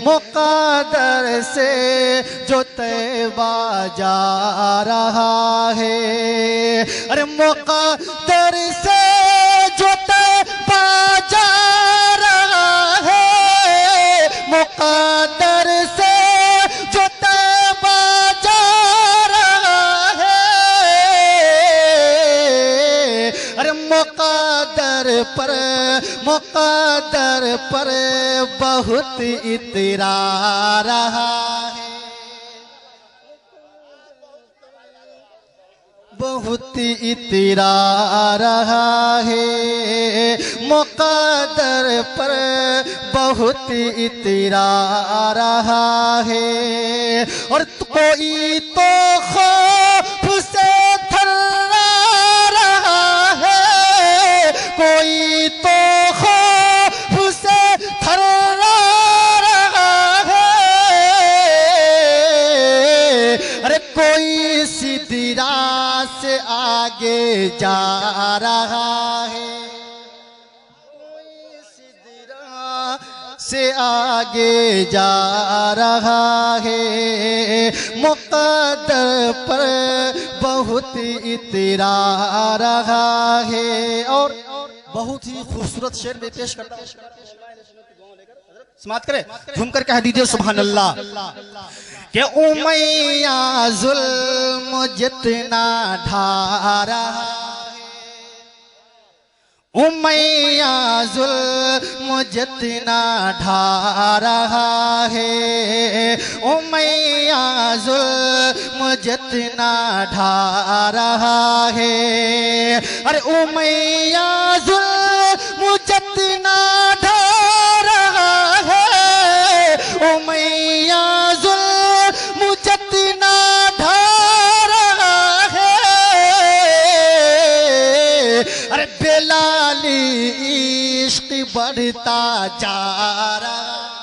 मुक़द्दर से जो तैबा जा रहा है, अरे मुक़द्दर से जो तैबा जा रहा है, मुक़द्दर से जो तैबा जा रहा है, अरे मुक़द्दर पर बहुत इतरा रहा है, बहुत इतरा रहा है, मुक़द्दर पर बहुत इतरा रहा है। और कोई तो खौफ से थर्रा रहा है, कोई तो खौफ से थर्रा रहा है, अरे कोई सिदरा से आगे जा रहा है, कोई सिदरा से आगे जा रहा है, मुक़द्दर पर बहुत इतरा रहा है। और बहुत ही खूबसूरत शेर में पेश करता हूं, समात करे झूम कर कह दीजिए सुभान अल्लाह। कि उमैया जुल्म जितना ढा रहा है, उमैया जुल्म जितना ढा रहा है, उमैया जुल्म जितना ढा रहा है, अरे उमैया जुल्म जितना ढा रहा है, उमैया जुल्म जितना ढा रहा है, अरे बेलाली इश्क बढ़ता जा रहा है,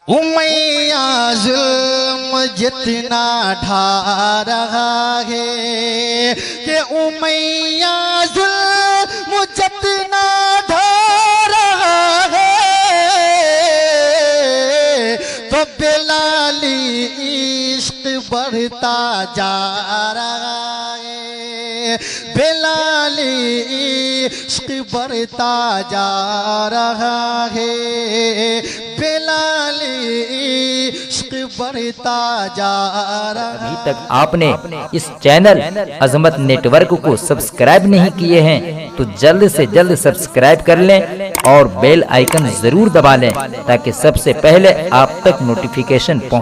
उमैया जुल्म जितना ढा रहा है, कि उमैया जुल्म जितना ढा रहा है, तो बेलाली इश्क बढ़ता जा रहा है, बेलाली इश्क बढ़ता जा रहा है, बेलाली इश्क बढ़ता जा रहा है। अभी तक आपने इस चैनल अजमत नेटवर्क को सब्सक्राइब नहीं किए हैं तो जल्द से जल्द सब्सक्राइब कर लें और बेल आइकन जरूर दबा लें ताकि सबसे पहले आप तक नोटिफिकेशन पहुंचे।